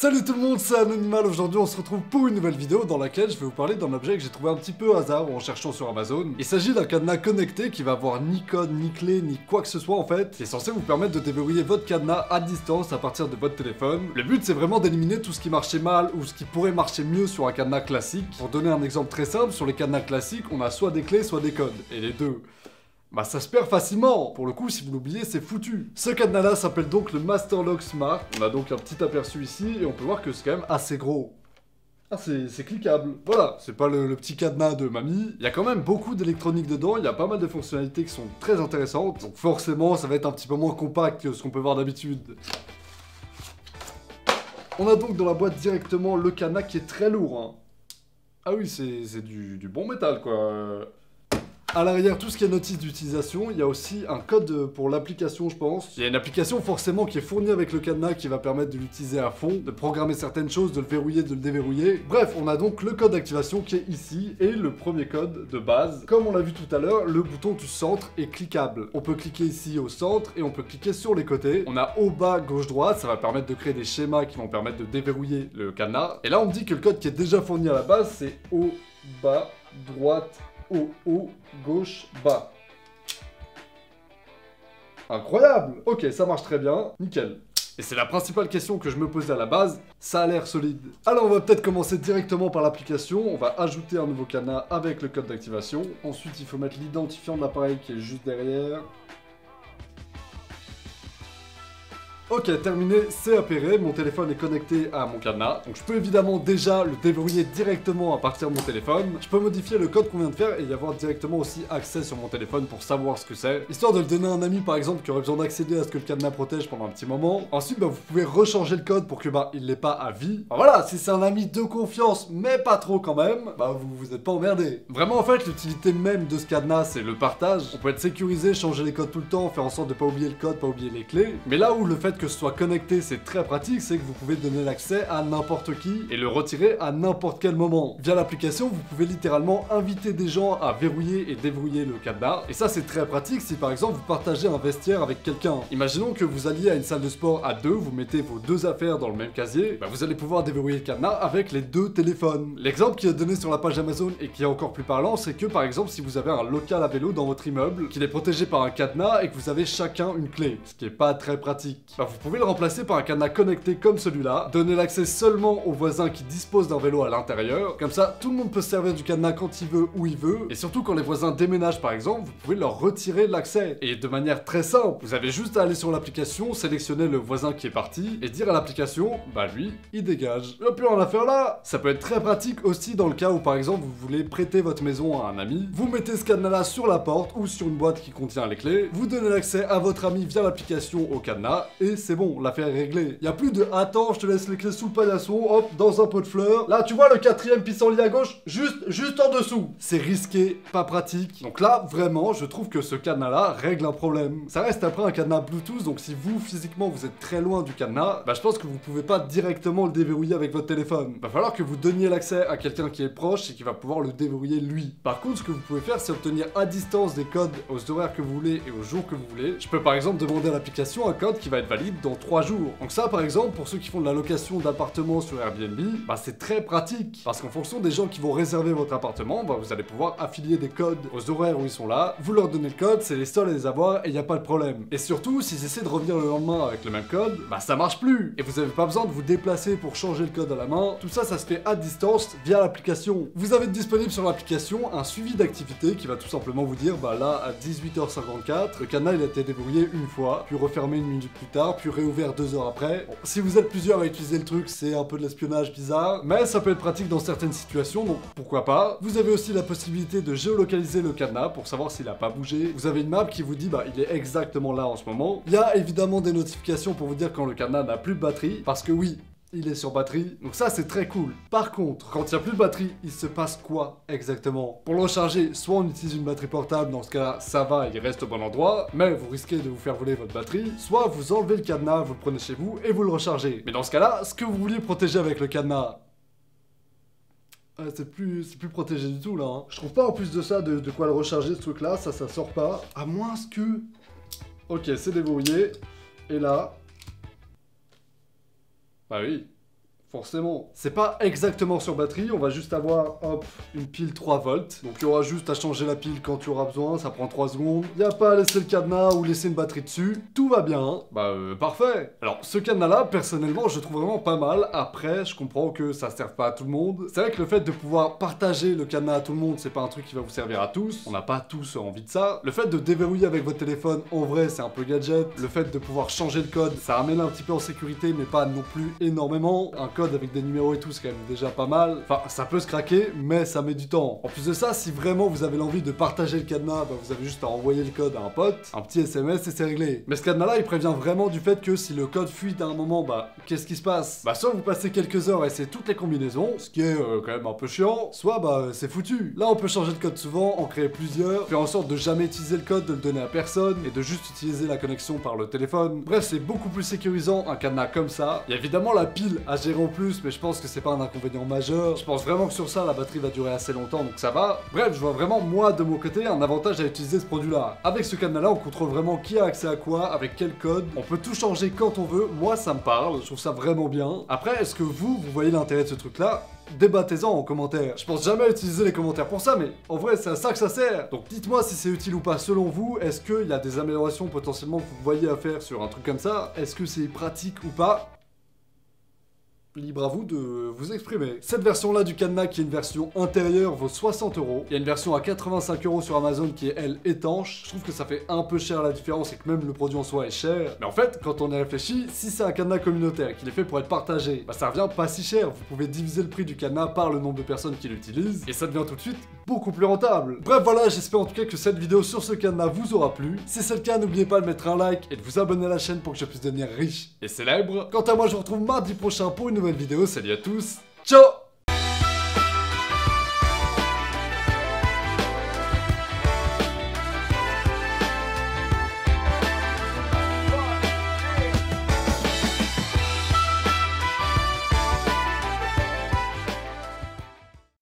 Salut tout le monde, c'est Anonymal. Aujourd'hui on se retrouve pour une nouvelle vidéo dans laquelle je vais vous parler d'un objet que j'ai trouvé un petit peu au hasard en cherchant sur Amazon. Il s'agit d'un cadenas connecté qui va avoir ni code, ni clé, ni quoi que ce soit en fait, qui est censé vous permettre de déverrouiller votre cadenas à distance à partir de votre téléphone. Le but c'est vraiment d'éliminer tout ce qui marchait mal ou ce qui pourrait marcher mieux sur un cadenas classique. Pour donner un exemple très simple, sur les cadenas classiques, on a soit des clés, soit des codes. Et les deux, bah ça se perd facilement. Pour le coup, si vous l'oubliez, c'est foutu. Ce cadenas là s'appelle donc le Master Lock Smart. On a donc un petit aperçu ici et on peut voir que c'est quand même assez gros. Ah, c'est cliquable. Voilà, c'est pas le petit cadenas de mamie. Il y a quand même beaucoup d'électronique dedans, il y a pas mal de fonctionnalités qui sont très intéressantes. Donc forcément, ça va être un petit peu moins compact que ce qu'on peut voir d'habitude. On a donc dans la boîte directement le cadenas qui est très lourd. Hein. Ah oui, c'est du bon métal quoi. À l'arrière, tout ce qui est notice d'utilisation, il y a aussi un code pour l'application, je pense. Il y a une application forcément qui est fournie avec le cadenas qui va permettre de l'utiliser à fond, de programmer certaines choses, de le verrouiller, de le déverrouiller. Bref, on a donc le code d'activation qui est ici et le premier code de base. Comme on l'a vu tout à l'heure, le bouton du centre est cliquable. On peut cliquer ici au centre et on peut cliquer sur les côtés. On a haut, bas, gauche, droite, ça va permettre de créer des schémas qui vont permettre de déverrouiller le cadenas. Et là, on me dit que le code qui est déjà fourni à la base, c'est haut, bas, droite, haut, gauche, bas. Incroyable! Ok, ça marche très bien, nickel. Et c'est la principale question que je me posais à la base, ça a l'air solide. Alors on va peut-être commencer directement par l'application, on va ajouter un nouveau cadenas avec le code d'activation. Ensuite il faut mettre l'identifiant de l'appareil qui est juste derrière. Ok, terminé, c'est appairé, mon téléphone est connecté à mon cadenas. Donc je peux évidemment déjà le déverrouiller directement à partir de mon téléphone. Je peux modifier le code qu'on vient de faire et y avoir directement aussi accès sur mon téléphone pour savoir ce que c'est. Histoire de le donner à un ami par exemple qui aurait besoin d'accéder à ce que le cadenas protège pendant un petit moment. Ensuite, vous pouvez rechanger le code pour que il l'ait pas à vie. Voilà, si c'est un ami de confiance, mais pas trop quand même, vous êtes pas emmerdé. Vraiment en fait, l'utilité même de ce cadenas, c'est le partage. On peut être sécurisé, changer les codes tout le temps, faire en sorte de pas oublier le code, pas oublier les clés. Mais là où le fait que ce soit connecté, c'est très pratique, c'est que vous pouvez donner l'accès à n'importe qui et le retirer à n'importe quel moment. Via l'application, vous pouvez littéralement inviter des gens à verrouiller et déverrouiller le cadenas. Et ça, c'est très pratique si par exemple vous partagez un vestiaire avec quelqu'un. Imaginons que vous alliez à une salle de sport à deux, vous mettez vos deux affaires dans le même casier, vous allez pouvoir déverrouiller le cadenas avec les deux téléphones. L'exemple qui est donné sur la page Amazon et qui est encore plus parlant, c'est que par exemple si vous avez un local à vélo dans votre immeuble, qu'il est protégé par un cadenas et que vous avez chacun une clé, ce qui est pas très pratique, vous pouvez le remplacer par un cadenas connecté comme celui-là, donner l'accès seulement aux voisins qui disposent d'un vélo à l'intérieur, comme ça tout le monde peut se servir du cadenas quand il veut, où il veut, et surtout quand les voisins déménagent par exemple, vous pouvez leur retirer l'accès. Et de manière très simple, vous avez juste à aller sur l'application, sélectionner le voisin qui est parti, et dire à l'application, lui, il dégage. Il n'y a plus rien à faire là. Ça peut être très pratique aussi dans le cas où par exemple vous voulez prêter votre maison à un ami, vous mettez ce cadenas-là sur la porte ou sur une boîte qui contient les clés, vous donnez l'accès à votre ami via l'application au cadenas, et c'est bon, l'affaire est réglée. Il y a plus de attends, je te laisse les clés sous le paillasson, hop, dans un pot de fleurs. Là, tu vois le quatrième pissenlit à gauche, juste en dessous. C'est risqué, pas pratique. Donc là, vraiment, je trouve que ce cadenas-là règle un problème. Ça reste après un cadenas Bluetooth, donc si vous, physiquement, vous êtes très loin du cadenas, je pense que vous pouvez pas directement le déverrouiller avec votre téléphone. Va falloir que vous donniez l'accès à quelqu'un qui est proche et qui va pouvoir le déverrouiller lui. Par contre, ce que vous pouvez faire, c'est obtenir à distance des codes aux horaires que vous voulez et aux jours que vous voulez. Je peux par exemple demander à l'application un code qui va être valide dans 3 jours. Donc ça par exemple, pour ceux qui font de la location d'appartements sur Airbnb, c'est très pratique. Parce qu'en fonction des gens qui vont réserver votre appartement, vous allez pouvoir affilier des codes aux horaires où ils sont là, vous leur donnez le code, c'est les seuls à les avoir et il n'y a pas de problème. Et surtout, s'ils essaient de revenir le lendemain avec le même code, ça marche plus. Et vous n'avez pas besoin de vous déplacer pour changer le code à la main, tout ça, ça se fait à distance via l'application. Vous avez disponible sur l'application un suivi d'activité qui va tout simplement vous dire, là à 18h54, le cadenas il a été déverrouillé une fois, puis refermé une minute plus tard, puis réouvert 2 heures après. Bon, si vous êtes plusieurs à utiliser le truc, c'est un peu de l'espionnage bizarre, mais ça peut être pratique dans certaines situations, donc pourquoi pas. Vous avez aussi la possibilité de géolocaliser le cadenas pour savoir s'il a pas bougé. Vous avez une map qui vous dit, il est exactement là en ce moment. Il y a évidemment des notifications pour vous dire quand le cadenas n'a plus de batterie, parce que oui, il est sur batterie, donc ça c'est très cool. Par contre, quand il n'y a plus de batterie, il se passe quoi exactement? Pour le recharger, soit on utilise une batterie portable, dans ce cas-là, ça va, il reste au bon endroit, mais vous risquez de vous faire voler votre batterie, soit vous enlevez le cadenas, vous le prenez chez vous et vous le rechargez. Mais dans ce cas-là, ce que vous vouliez protéger avec le cadenas, c'est plus protégé du tout là. Hein. Je trouve pas en plus de ça de quoi le recharger ce truc là, ça sort pas. À moins que... Ok, c'est déverrouillé. Et là... Bah oui. forcément. C'est pas exactement sur batterie, on va juste avoir, hop, une pile 3 volts. Donc il y aura juste à changer la pile quand tu auras besoin, ça prend 3 secondes. Il n'y a pas à laisser le cadenas ou laisser une batterie dessus, tout va bien. Hein. Bah parfait. Alors ce cadenas là, personnellement, je trouve vraiment pas mal. Après, je comprends que ça serve pas à tout le monde. C'est vrai que le fait de pouvoir partager le cadenas à tout le monde, c'est pas un truc qui va vous servir à tous. On n'a pas tous envie de ça. Le fait de déverrouiller avec votre téléphone, en vrai, c'est un peu gadget. Le fait de pouvoir changer le code, ça ramène un petit peu en sécurité, mais pas non plus énormément. Un code avec des numéros et tout, c'est quand même déjà pas mal. Enfin, ça peut se craquer, mais ça met du temps. En plus de ça, si vraiment vous avez l'envie de partager le cadenas, bah, vous avez juste à envoyer le code à un pote, un petit SMS et c'est réglé. Mais ce cadenas-là, il prévient vraiment du fait que si le code fuite à un moment, bah, qu'est-ce qui se passe? Bah, soit vous passez quelques heures à essayer toutes les combinaisons, ce qui est quand même un peu chiant, soit bah, c'est foutu. Là, on peut changer le code souvent, en créer plusieurs, faire en sorte de jamais utiliser le code, de le donner à personne, et de juste utiliser la connexion par le téléphone. Bref, c'est beaucoup plus sécurisant un cadenas comme ça. Il y a évidemment la pile à gérer en plus, mais je pense que c'est pas un inconvénient majeur. Je pense vraiment que sur ça, la batterie va durer assez longtemps, donc ça va. Bref, je vois vraiment, moi, de mon côté, un avantage à utiliser ce produit-là. Avec ce cadenas-là, on contrôle vraiment qui a accès à quoi, avec quel code. On peut tout changer quand on veut. Moi, ça me parle. Je trouve ça vraiment bien. Après, est-ce que vous voyez l'intérêt de ce truc-là? Débattez-en en commentaire. Je pense jamais utiliser les commentaires pour ça, mais en vrai, c'est à ça que ça sert. Donc dites-moi si c'est utile ou pas selon vous. Est-ce qu'il y a des améliorations potentiellement que vous voyez à faire sur un truc comme ça? Est-ce que c'est pratique ou pas? Libre à vous de vous exprimer. Cette version-là du cadenas, qui est une version intérieure, vaut 60 €. Il y a une version à 85 € sur Amazon qui est, elle, étanche. Je trouve que ça fait un peu cher la différence et que même le produit en soi est cher. Mais en fait, quand on y réfléchit, si c'est un cadenas communautaire, qu'il est fait pour être partagé, bah ça revient pas si cher. Vous pouvez diviser le prix du cadenas par le nombre de personnes qui l'utilisent et ça devient tout de suite beaucoup plus rentable. Bref, voilà, j'espère en tout cas que cette vidéo sur ce cadenas vous aura plu. Si c'est le cas, n'oubliez pas de mettre un like et de vous abonner à la chaîne pour que je puisse devenir riche et célèbre. Quant à moi, je vous retrouve mardi prochain pour une nouvelle vidéo. Salut à tous, ciao!